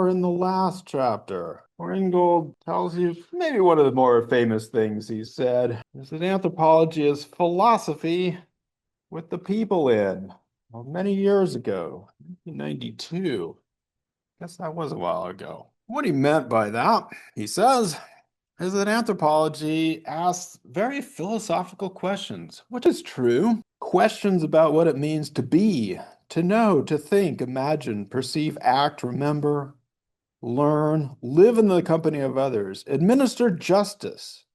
we're in the last chapter, where Ingold tells you maybe one of the more famous things he said is that anthropology is philosophy with the people in. Well, many years ago, 1992. Guess that was a while ago. What he meant by that, he says, is that anthropology asks very philosophical questions, which is true. Questions about what it means to be, to know, to think, imagine, perceive, act, remember, learn, live in the company of others, administer justice,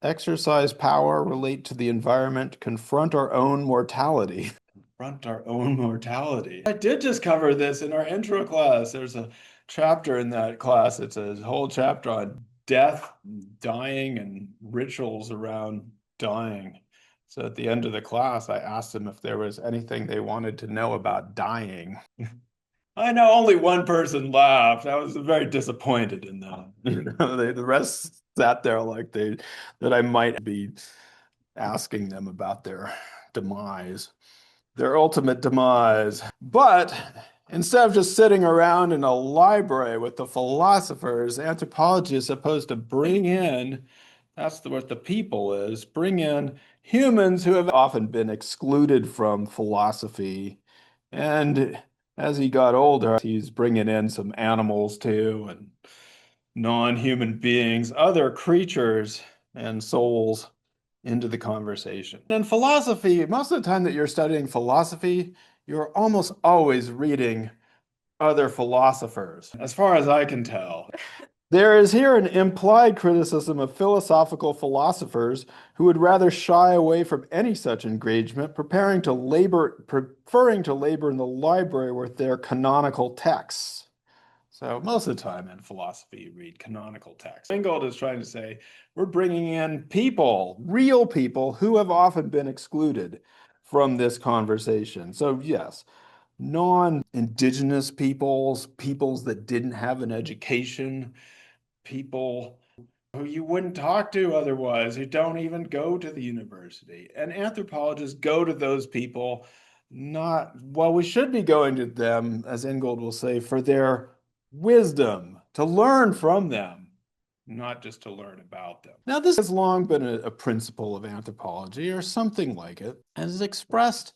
exercise power, relate to the environment, confront our own mortality. Confront our own mortality. I did just cover this in our intro class. There's a chapter in that class. It's a whole chapter on death, dying, and rituals around dying. So at the end of the class, I asked them if there was anything they wanted to know about dying. I know only one person laughed. I was very disappointed in them. The rest sat there like that I might be asking them about their demise, their ultimate demise. But instead of just sitting around in a library with the philosophers, anthropology is supposed to bring in, what the people is, bring in humans who have often been excluded from philosophy. And as he got older, he's bringing in some animals too, and non-human beings, other creatures and souls into the conversation. And philosophy, most of the time that you're studying philosophy, you're almost always reading other philosophers, as far as I can tell. There is here an implied criticism of philosophical philosophers who would rather shy away from any such engagement, preferring to labor in the library with their canonical texts. So most of the time in philosophy, you read canonical texts. Ingold is trying to say, we're bringing in people, real people, who have often been excluded from this conversation. So yes, non-Indigenous peoples, peoples that didn't have an education, people who you wouldn't talk to otherwise, who don't even go to the university. And anthropologists go to those people, we should be going to them, as Ingold will say, for their wisdom, to learn from them, not just to learn about them. Now, this has long been a principle of anthropology, or something like it, and is expressed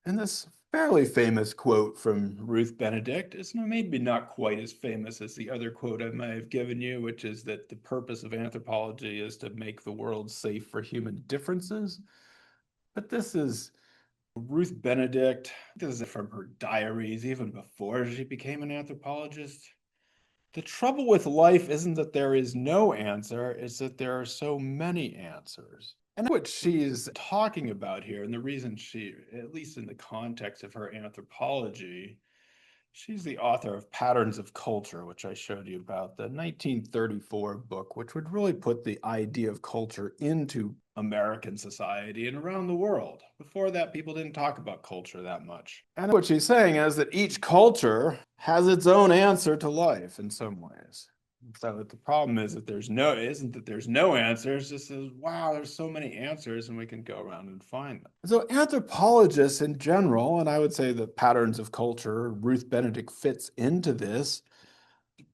in this fairly famous quote from Ruth Benedict. It's maybe not quite as famous as the other quote I may have given you, which is that the purpose of anthropology is to make the world safe for human differences. But this is Ruth Benedict. This is from her diaries, even before she became an anthropologist. The trouble with life isn't that there is no answer, it's that there are so many answers. And what she's talking about here, and the reason she, at least in the context of her anthropology, she's the author of Patterns of Culture, which I showed you about, the 1934 book, which would really put the idea of culture into American society and around the world. Before that, people didn't talk about culture that much. And what she's saying is that each culture has its own answer to life in some ways. So the problem is that there's no answers, just as, wow, there's so many answers and we can go around and find them. So anthropologists in general, and I would say the Patterns of Culture, Ruth Benedict fits into this,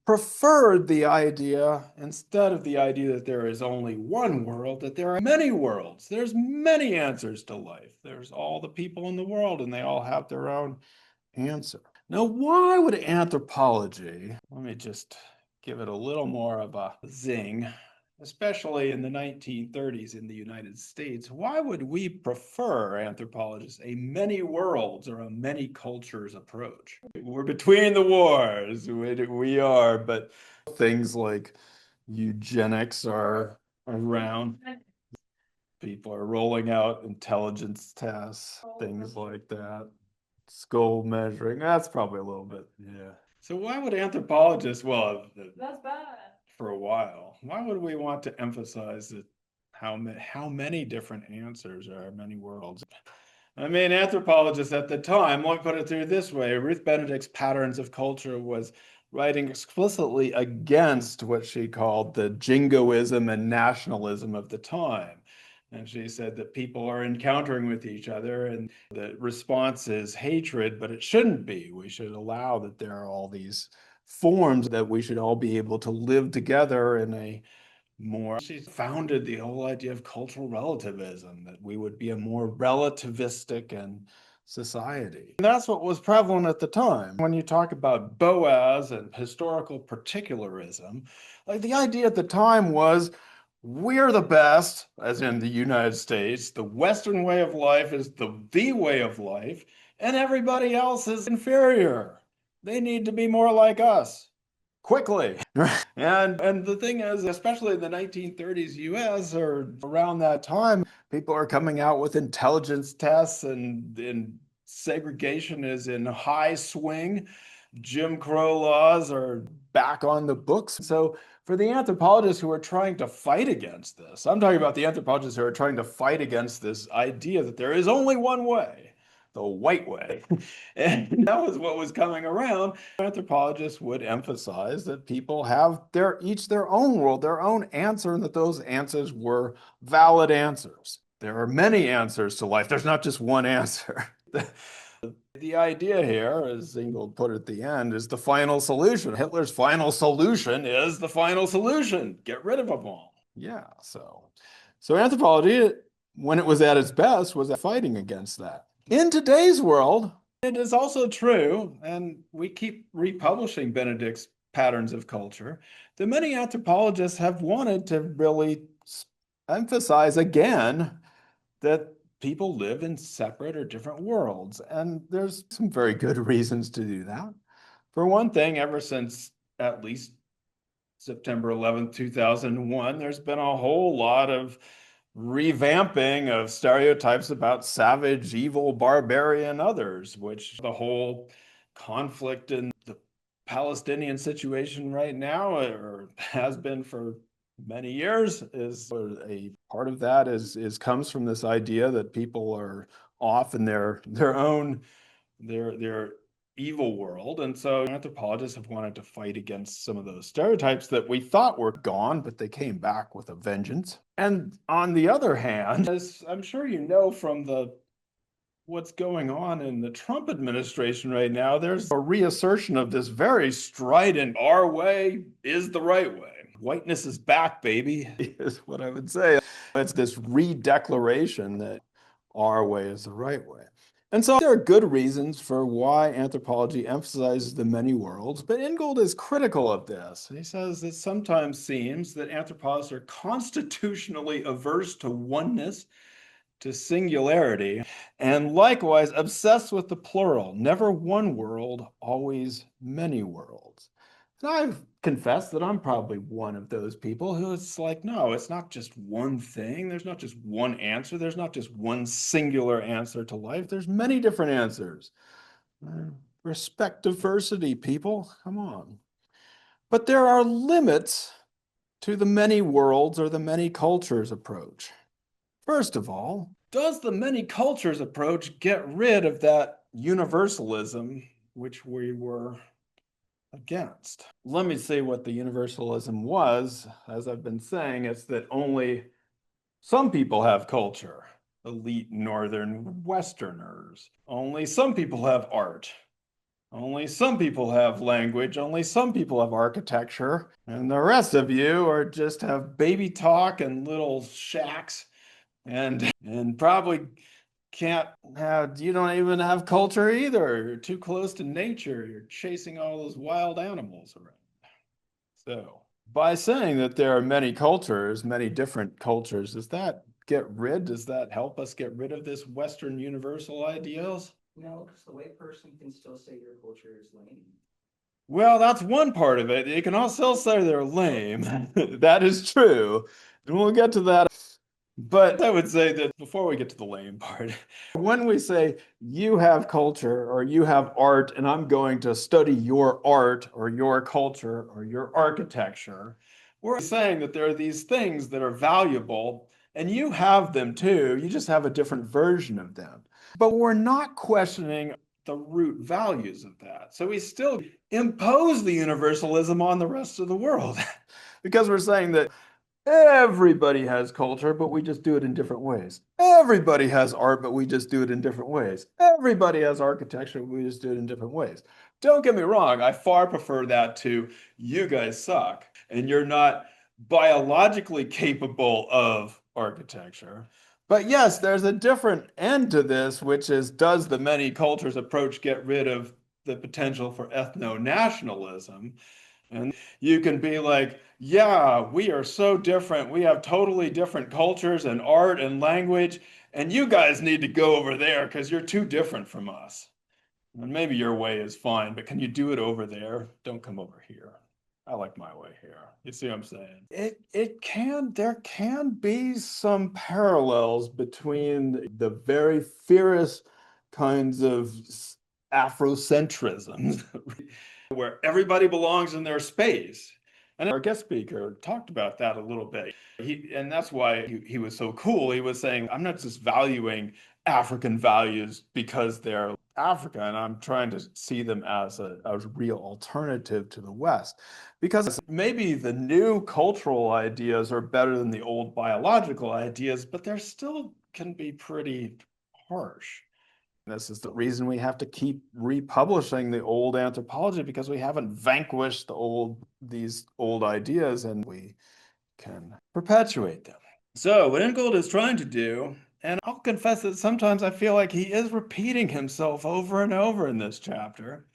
preferred the idea, instead of the idea that there is only one world, that there are many worlds. There's many answers to life. There's all the people in the world and they all have their own answer. Now, why would anthropology, let me just give it a little more of a zing, especially in the 1930s in the United States, why would we prefer, anthropologists, a many worlds or a many cultures approach? We're between the wars, we are, but things like eugenics are around. People are rolling out intelligence tests, things like that. Skull measuring, that's probably a little bit, yeah. So why would anthropologists, that's bad. For a while, why would we want to emphasize that how many different answers are many worlds? I mean, anthropologists at the time, let me put it through this way, Ruth Benedict's Patterns of Culture was writing explicitly against what she called the jingoism and nationalism of the time. And she said that people are encountering with each other and the response is hatred, but it shouldn't be. We should allow that there are all these forms that we should all be able to live together in a more. She founded the whole idea of cultural relativism, that we would be a more relativistic and society. And that's what was prevalent at the time. When you talk about Boaz and historical particularism, like the idea at the time was we're the best, as in the United States. The Western way of life is the way of life, and everybody else is inferior. They need to be more like us quickly. And the thing is, especially in the 1930s US or around that time, people are coming out with intelligence tests and segregation is in high swing. Jim Crow laws are back on the books. So for the anthropologists who are trying to fight against this, I'm talking about the anthropologists who are trying to fight against this idea that there is only one way, the white way. And that was what was coming around. Anthropologists would emphasize that people have each their own world, their own answer, and that those answers were valid answers. There are many answers to life. There's not just one answer. The idea here, as Ingold put at the end, is the final solution. Hitler's final solution is the final solution. Get rid of them all. Yeah, so anthropology, when it was at its best, was fighting against that. In today's world, it is also true, and we keep republishing Benedict's patterns of culture, that many anthropologists have wanted to really emphasize again that people live in separate or different worlds. And there's some very good reasons to do that. For one thing, ever since at least September 11th, 2001, there's been a whole lot of revamping of stereotypes about savage, evil, barbarian others, which the whole conflict in the Palestinian situation right now, or has been for many years, is a part of that is comes from this idea that people are off in their own their evil world. And so anthropologists have wanted to fight against some of those stereotypes that we thought were gone, but they came back with a vengeance. And on the other hand, as I'm sure you know from what's going on in the Trump administration right now, there's a reassertion of this very strident, our way is the right way. Whiteness is back, baby, is what I would say. It's this re-declaration that our way is the right way. And so there are good reasons for why anthropology emphasizes the many worlds, but Ingold is critical of this. He says it sometimes seems that anthropologists are constitutionally averse to oneness, to singularity, and likewise obsessed with the plural. Never one world, always many worlds. And I've confessed that I'm probably one of those people who it's like, no, it's not just one thing. There's not just one answer. There's not just one singular answer to life. There's many different answers. Respect diversity, people. Come on. But there are limits to the many worlds or the many cultures approach. First of all, does the many cultures approach get rid of that universalism which we were against? Let me say what the universalism was. As I've been saying, it's that only some people have culture, elite Northern Westerners. Only some people have art. Only some people have language. Only some people have architecture. And the rest of you are just have baby talk and little shacks and probably you don't even have culture either. You're too close to nature. You're chasing all those wild animals around. So by saying that there are many cultures, many different cultures, does that help us get rid of this Western universal ideals? No, because the white person can still say your culture is lame. Well, that's one part of it. You can also say they're lame. That is true. And we'll get to that. But I would say that before we get to the lame part, when we say you have culture or you have art and I'm going to study your art or your culture or your architecture, we're saying that there are these things that are valuable and you have them too. You just have a different version of them. But we're not questioning the root values of that. So we still impose the universalism on the rest of the world because we're saying that everybody has culture, but we just do it in different ways. Everybody has art, but we just do it in different ways. Everybody has architecture, but we just do it in different ways. Don't get me wrong, I far prefer that to you guys suck and you're not biologically capable of architecture. But yes, there's a different end to this, which is, does the many cultures approach get rid of the potential for ethno-nationalism? And you can be like, yeah, we are so different. We have totally different cultures and art and language, and you guys need to go over there because you're too different from us. And maybe your way is fine, but can you do it over there? Don't come over here. I like my way here. You see what I'm saying? There can be some parallels between the very fierce kinds of Afrocentrism where everybody belongs in their space. And our guest speaker talked about that a little bit. And that's why he was so cool. He was saying, I'm not just valuing African values because they're Africa, and I'm trying to see them as a real alternative to the West. Because maybe the new cultural ideas are better than the old biological ideas, but they're still can be pretty harsh. This is the reason we have to keep republishing the old anthropology, because we haven't vanquished these old ideas, and we can perpetuate them. So what Ingold is trying to do, and I'll confess that sometimes I feel like he is repeating himself over and over in this chapter,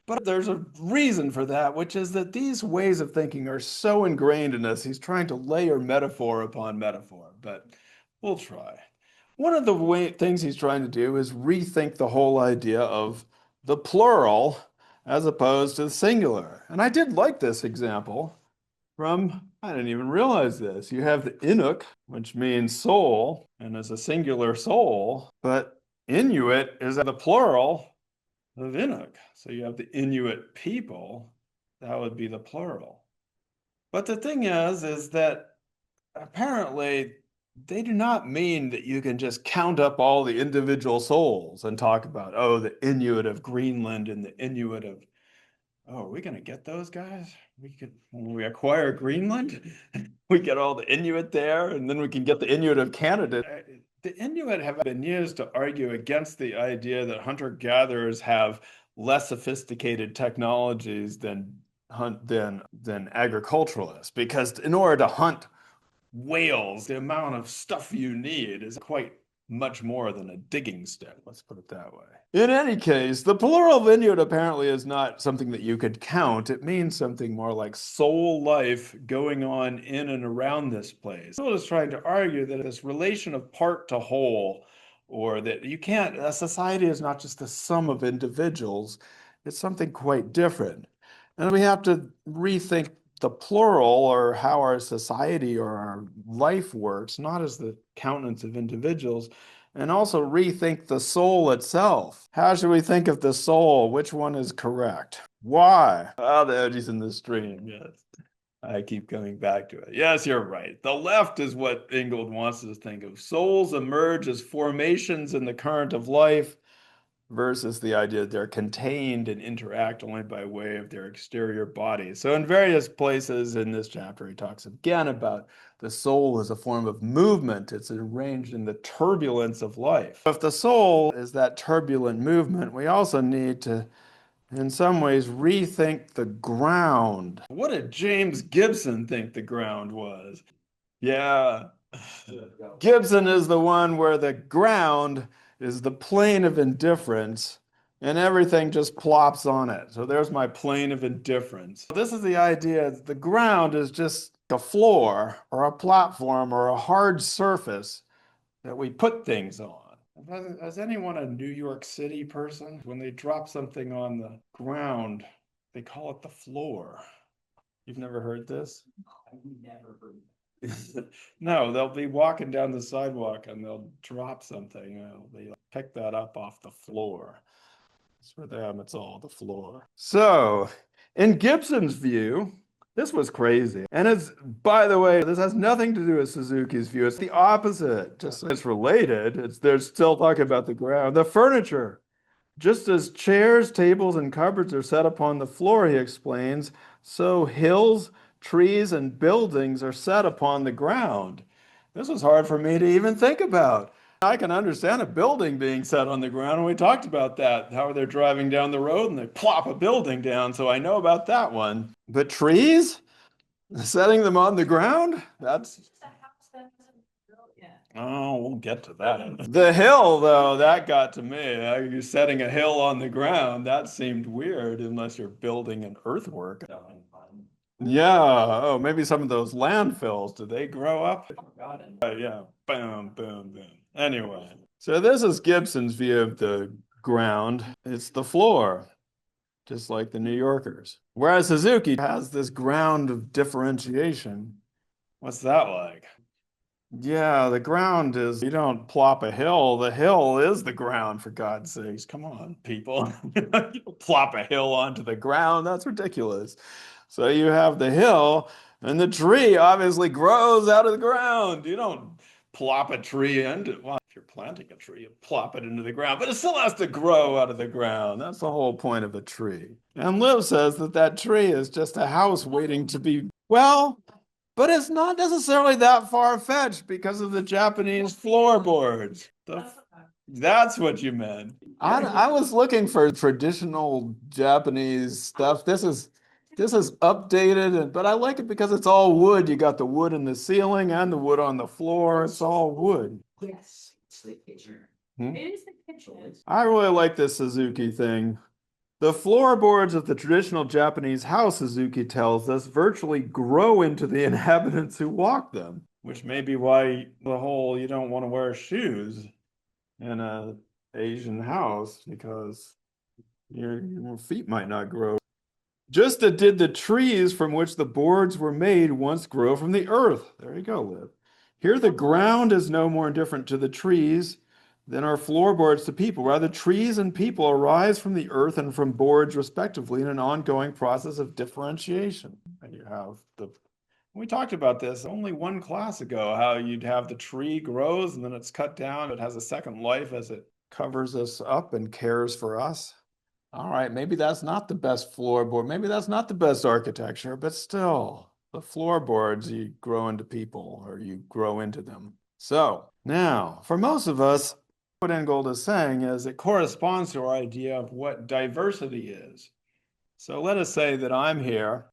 but there's a reason for that, which is that these ways of thinking are so ingrained in us. He's trying to layer metaphor upon metaphor, but we'll try. One of the things he's trying to do is rethink the whole idea of the plural as opposed to the singular. And I did like this example I didn't even realize this. You have the Inuk, which means soul, and is a singular soul, but Inuit is the plural of Inuk. So you have the Inuit people, that would be the plural. But the thing is that apparently they do not mean that you can just count up all the individual souls and talk about, oh, the Inuit of Greenland and the Inuit of, oh, are we going to get those guys? When we acquire Greenland, we get all the Inuit there, and then we can get the Inuit of Canada. The Inuit have been used to argue against the idea that hunter-gatherers have less sophisticated technologies than agriculturalists, because in order to hunt whales, the amount of stuff you need is quite much more than a digging stick. Let's put it that way. In any case, the plural of Inuit apparently is not something that you could count. It means something more like soul life going on in and around this place. I was trying to argue that this relation of part to whole, or that you can't, a society is not just the sum of individuals, it's something quite different. And we have to rethink the plural, or how our society or our life works, not as the countenance of individuals, and also rethink the soul itself. How should we think of the soul? Which one is correct? Why? Ah, the edges in the stream, yes. I keep coming back to it. Yes, you're right. The left is what Ingold wants us to think of. Souls emerge as formations in the current of life, versus the idea that they're contained and interact only by way of their exterior bodies. So in various places in this chapter, he talks again about the soul as a form of movement. It's arranged in the turbulence of life. If the soul is that turbulent movement, we also need to, in some ways, rethink the ground. What did James Gibson think the ground was? Yeah. Gibson is the one where the ground is the plane of indifference and everything just plops on it. So there's my plane of indifference. This is the idea that the ground is just a floor or a platform or a hard surface that we put things on. Is anyone a New York City person? When they drop something on the ground, they call it the floor. You've never heard this? I've never heard No, they'll be walking down the sidewalk and they'll drop something. They pick that up off the floor. For them, it's all the floor. So, in Gibson's view, this was crazy. And it's, by the way, this has nothing to do with Suzuki's view. It's the opposite. Just it's related. They're still talking about the ground. The furniture. Just as chairs, tables, and cupboards are set upon the floor, he explains, so hills, trees, and buildings are set upon the ground. This was hard for me to even think about. I can understand a building being set on the ground, and we talked about that, how they're driving down the road and they plop a building down, so I know about that one. But trees? Setting them on the ground? That's... Oh, we'll get to that. The hill, though, that got to me. You're setting a hill on the ground. That seemed weird unless you're building an earthwork. Yeah. Oh, maybe some of those landfills. Did they grow up? Yeah. Boom, boom, boom. Anyway, so this is Gibson's view of the ground. It's the floor, just like the New Yorkers. Whereas Suzuki has this ground of differentiation. What's that like? Yeah, the ground is, you don't plop a hill. The hill is the ground, for God's sakes. Come on, people. You don't plop a hill onto the ground. That's ridiculous. So you have the hill, and the tree obviously grows out of the ground. You don't plop a tree into, well, if you're planting a tree, you plop it into the ground, but it still has to grow out of the ground. That's the whole point of a tree. And Liv says that that tree is just a house waiting to be, well, but it's not necessarily that far-fetched because of the Japanese floorboards. That's what you meant. I was looking for traditional Japanese stuff. This is updated, but I like it because it's all wood. You got the wood in the ceiling and the wood on the floor. It's all wood. Yes, it's the picture. It is the picture. I really like this Suzuki thing. The floorboards of the traditional Japanese house, Suzuki tells us, virtually grow into the inhabitants who walk them, which may be why the whole you don't want to wear shoes in an Asian house, because your feet might not grow. Just as did the trees from which the boards were made once grow from the earth. There you go, Liv. Here the ground is no more indifferent to the trees than are floorboards to people. Rather, trees and people arise from the earth and from boards, respectively, in an ongoing process of differentiation. And you have we talked about this only one class ago, how you'd have the tree grows and then it's cut down. It has a second life as it covers us up and cares for us. All right, maybe that's not the best floorboard. Maybe that's not the best architecture, but still, the floorboards, you grow into people or you grow into them. So now, for most of us, what Ingold is saying is it corresponds to our idea of what diversity is. So let us say that I'm here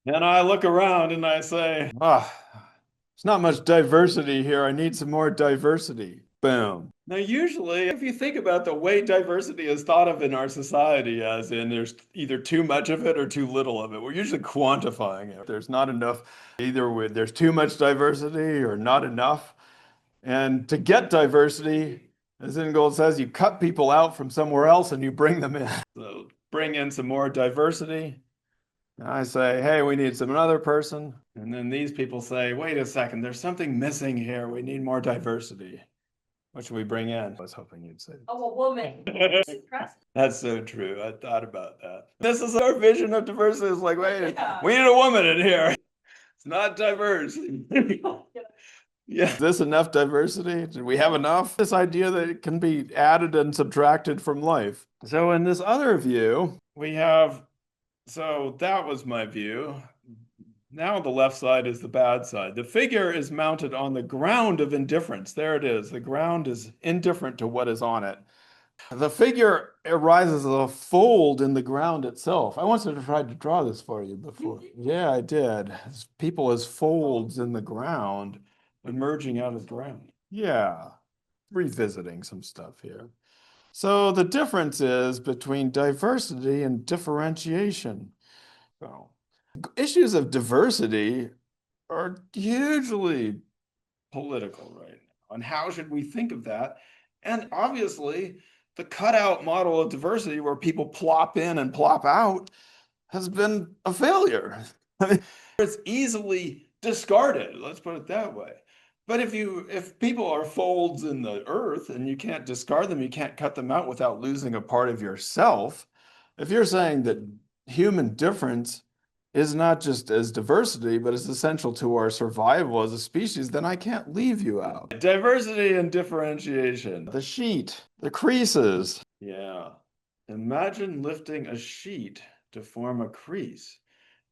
and I look around and I say, there's not much diversity here. I need some more diversity. Boom. Now, usually, if you think about the way diversity is thought of in our society, as in there's either too much of it or too little of it, we're usually quantifying it. There's not enough, there's too much diversity or not enough. And to get diversity, as Ingold says, you cut people out from somewhere else and you bring them in. So bring in some more diversity. And I say, hey, we need another person. And then these people say, wait a second, there's something missing here. We need more diversity. What should we bring in? I was hoping you'd say. Oh, a woman. That's so true. I thought about that. This is our vision of diversity. It's like, wait, we need a woman in here. It's not diverse. Yeah. Is this enough diversity? Do we have enough? This idea that it can be added and subtracted from life. So in this other view, we have, so that was my view. Now the left side is the bad side. The figure is mounted on the ground of indifference. There it is. The ground is indifferent to what is on it. The figure arises as a fold in the ground itself. I once tried to draw this for you before. Yeah, I did. People as folds in the ground, emerging out of the ground. Yeah, revisiting some stuff here. So the difference is between diversity and differentiation. So, issues of diversity are hugely political right now. And how should we think of that? And obviously, the cutout model of diversity where people plop in and plop out has been a failure. I mean, it's easily discarded, let's put it that way. But if people are folds in the earth and you can't discard them, you can't cut them out without losing a part of yourself. If you're saying that human difference is not just as diversity, but is essential to our survival as a species, then I can't leave you out. Diversity and differentiation. The sheet, the creases. Yeah. Imagine lifting a sheet to form a crease.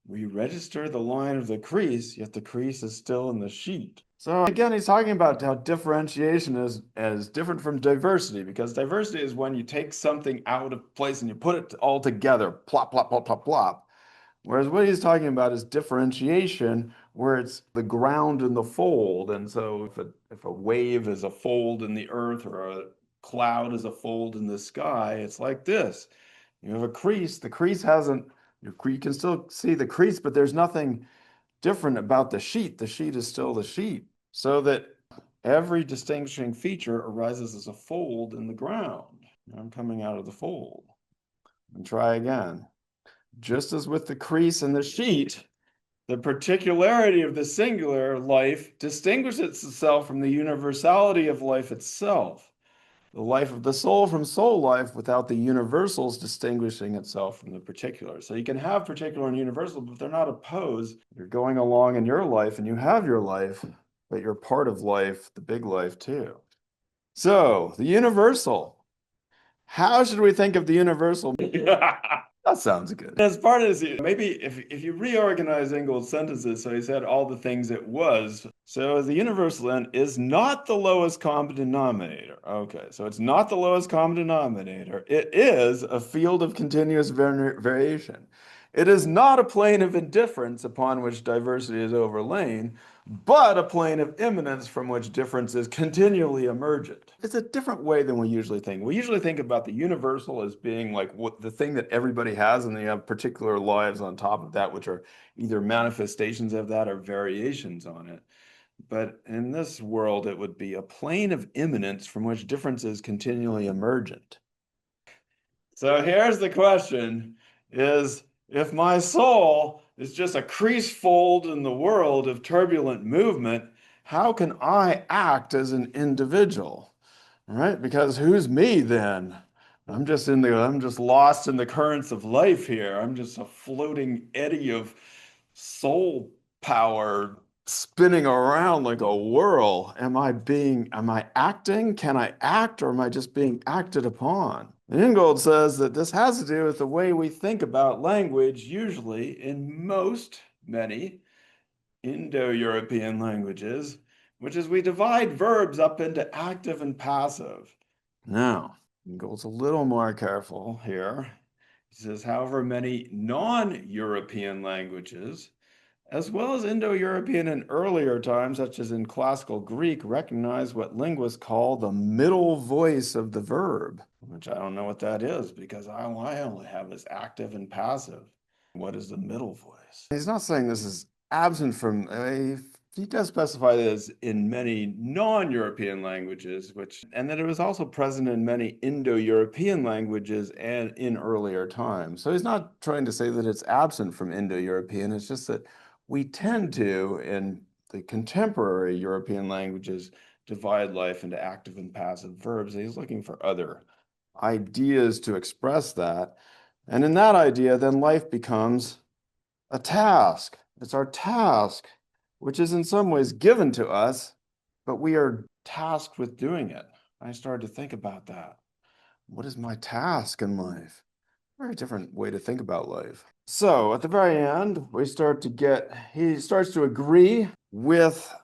We register the line of the crease, yet the crease is still in the sheet. So again, he's talking about how differentiation is different from diversity, because diversity is when you take something out of place and you put it all together, plop, plop, plop, plop, plop. Whereas what he's talking about is differentiation, where it's the ground and the fold. And so if a wave is a fold in the earth or a cloud is a fold in the sky, it's like this. You have a crease. The crease hasn't, you can still see the crease, but there's nothing different about the sheet. The sheet is still the sheet. So that every distinguishing feature arises as a fold in the ground. I'm coming out of the fold. And try again. Just as with the crease in the sheet, the particularity of the singular life distinguishes itself from the universality of life itself. The life of the soul from soul life without the universals distinguishing itself from the particular. So you can have particular and universal, but they're not opposed. You're going along in your life and you have your life, but you're part of life, the big life too. So the universal. How should we think of the universal? That sounds good. As part of this, maybe if you reorganize Ingold's sentences, so he said all the things it was. So the universal then is not the lowest common denominator. Okay, so it's not the lowest common denominator. It is a field of continuous variation. It is not a plane of indifference upon which diversity is overlain, but a plane of immanence from which difference is continually emergent. It's a different way than we usually think. We usually think about the universal as being like what the thing that everybody has, and they have particular lives on top of that, which are either manifestations of that or variations on it. But in this world, it would be a plane of immanence from which difference is continually emergent. So here's the question is, if my soul is just a crease fold in the world of turbulent movement, how can I act as an individual? Right? Because who's me then? I'm just lost in the currents of life here. I'm just a floating eddy of soul power spinning around like a whirl. Am I acting? Can I act, or am I just being acted upon? And Ingold says that this has to do with the way we think about language, usually in many Indo-European languages, which is we divide verbs up into active and passive. Now, Ingold's a little more careful here. He says, however, many non-European languages, as well as Indo-European in earlier times, such as in classical Greek, recognize what linguists call the middle voice of the verb, which I don't know what that is because I only have is active and passive. What is the middle voice? He's not saying this is absent from he does specify this in many non-European languages, and that it was also present in many Indo-European languages and in earlier times. So he's not trying to say that it's absent from Indo-European. It's just that we tend to, in the contemporary European languages, divide life into active and passive verbs. He's looking for other ideas to express that. And in that idea, then life becomes a task. It's our task, which is in some ways given to us, but we are tasked with doing it. I started to think about that. What is my task in life? Very different way to think about life. So at the very end, he starts to agree with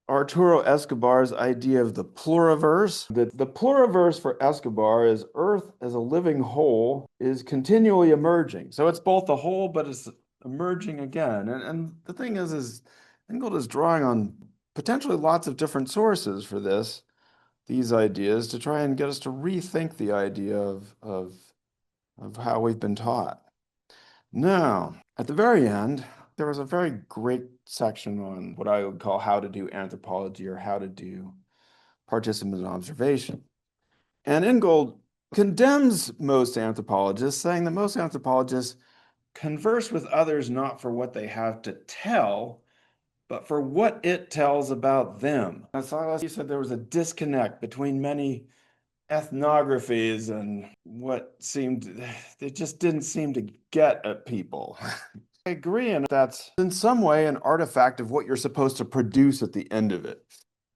Arturo Escobar's idea of the pluriverse. The pluriverse for Escobar is Earth as a living whole is continually emerging. So it's both the whole, but it's emerging again. And the thing is Ingold is drawing on potentially lots of different sources for these ideas to try and get us to rethink the idea of how we've been taught. Now, at the very end, there was a very great section on what I would call how to do anthropology or how to do participant observation. And Ingold condemns most anthropologists, saying that most anthropologists converse with others not for what they have to tell, but for what it tells about them. As Silas, you said, there was a disconnect between many ethnographies and they just didn't seem to get at people. I agree, and that's in some way an artifact of what you're supposed to produce at the end of it.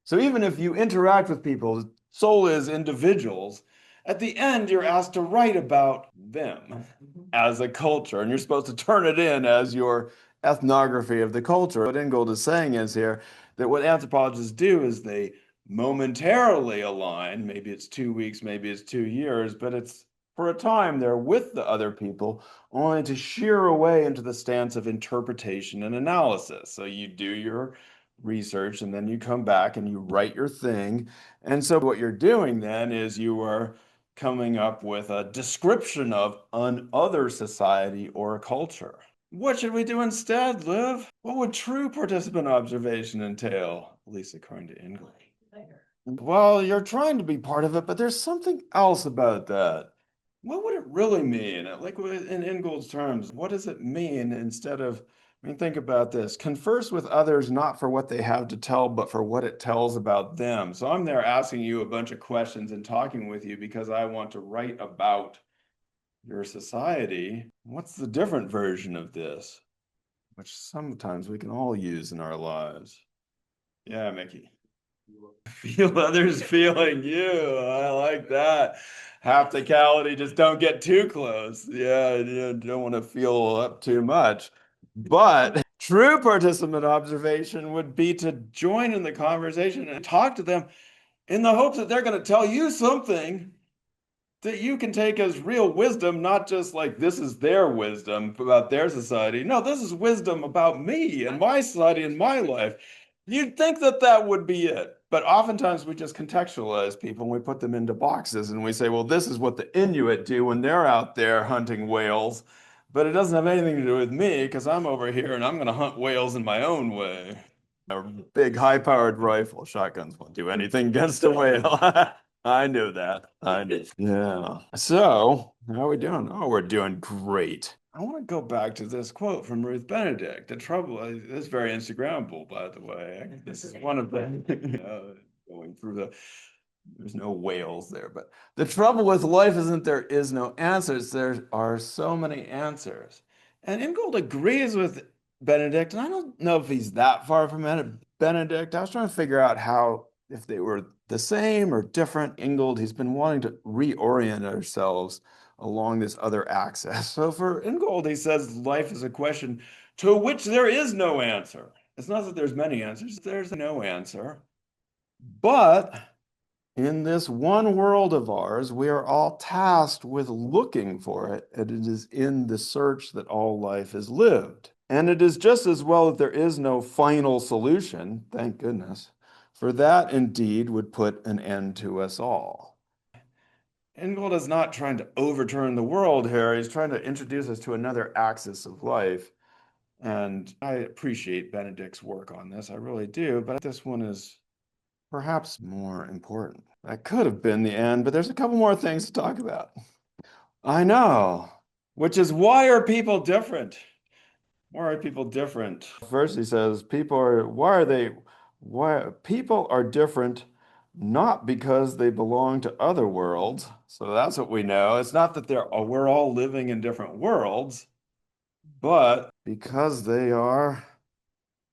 So even if you interact with people, soul is individuals, at the end you're asked to write about them as a culture, and you're supposed to turn it in as your ethnography of the culture. What Ingold is saying is here that what anthropologists do is they momentarily align, maybe it's 2 weeks, maybe it's 2 years, but it's for a time they're with the other people, only to shear away into the stance of interpretation and analysis. So you do your research and then you come back and you write your thing. And so what you're doing then is you are coming up with a description of an other society or a culture. What should we do instead, Liv? What would true participant observation entail, at least according to Ingold? Well, you're trying to be part of it, but there's something else about that. What would it really mean? Like in Ingold's terms, what does it mean instead of, I mean, think about this. Converse with others not for what they have to tell, but for what it tells about them. So I'm there asking you a bunch of questions and talking with you because I want to write about your society. What's the different version of this? Which sometimes we can all use in our lives. Yeah, Mickey. Feel others feeling you. I like that. Hapticality, just don't get too close. Yeah, you don't want to feel up too much. But true participant observation would be to join in the conversation and talk to them in the hopes that they're going to tell you something that you can take as real wisdom, not just like this is their wisdom about their society. No, this is wisdom about me and my society and my life. You'd think that that would be it. But oftentimes we just contextualize people and we put them into boxes and we say, well, this is what the Inuit do when they're out there hunting whales. But it doesn't have anything to do with me because I'm over here and I'm going to hunt whales in my own way. A big high-powered rifle, shotguns won't do anything against a whale. I knew that. I knew. Yeah. So, how are we doing? Oh, we're doing great. I want to go back to this quote from Ruth Benedict. The trouble is very Instagrammable, by the way. This is one of the going through there's no whales there, but the trouble with life isn't there is no answers. There are so many answers. And Ingold agrees with Benedict, and I don't know if he's that far from Benedict. I was trying to figure out how, if they were the same or different. Ingold, he's been wanting to reorient ourselves along this other axis. So for Ingold, he says life is a question to which there is no answer. It's not that there's many answers, there's no answer. But in this one world of ours, we are all tasked with looking for it, and it is in the search that all life is lived. And it is just as well that there is no final solution, thank goodness, for that indeed would put an end to us all. Ingold is not trying to overturn the world here. He's trying to introduce us to another axis of life. And I appreciate Benedict's work on this. I really do. But this one is perhaps more important. That could have been the end, but there's a couple more things to talk about. I know. Which is, why are people different? Why are people different? First, he says, why people are different not because they belong to other worlds. So that's what we know. It's not that we're all living in different worlds, but because they are,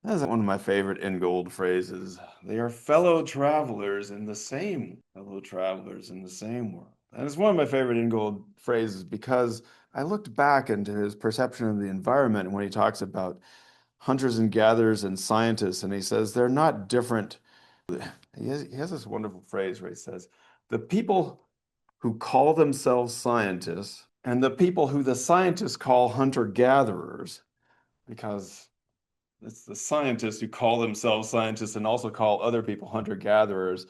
that's one of my favorite Ingold phrases. They are fellow travelers in the same world. And it's one of my favorite Ingold phrases because I looked back into his perception of the environment when he talks about hunters and gatherers and scientists, and he says they're not different. He has this wonderful phrase where he says, the people who call themselves scientists and the people who the scientists call hunter-gatherers, because it's the scientists who call themselves scientists and also call other people hunter-gatherers,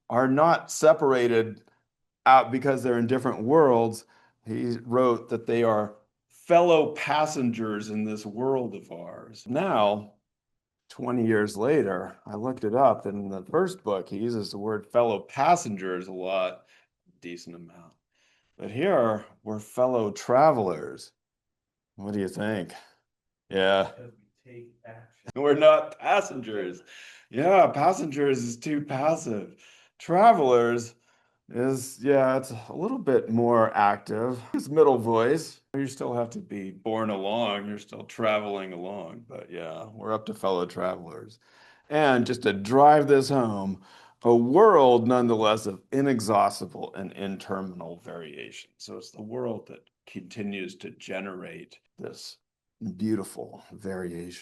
are not separated out because they're in different worlds. He wrote that they are fellow passengers in this world of ours. Now, 20 years later, I looked it up. In the first book, he uses the word fellow passengers a lot, decent amount. But here, we're fellow travelers. What do you think? Yeah. Take action. We're not passengers. Yeah, passengers is too passive. Travelers is, yeah, it's a little bit more active. It's middle voice. You still have to be born along. You're still traveling along. But yeah, we're up to fellow travelers. And just to drive this home, a world nonetheless of inexhaustible and interminable variation. So it's the world that continues to generate this beautiful variation.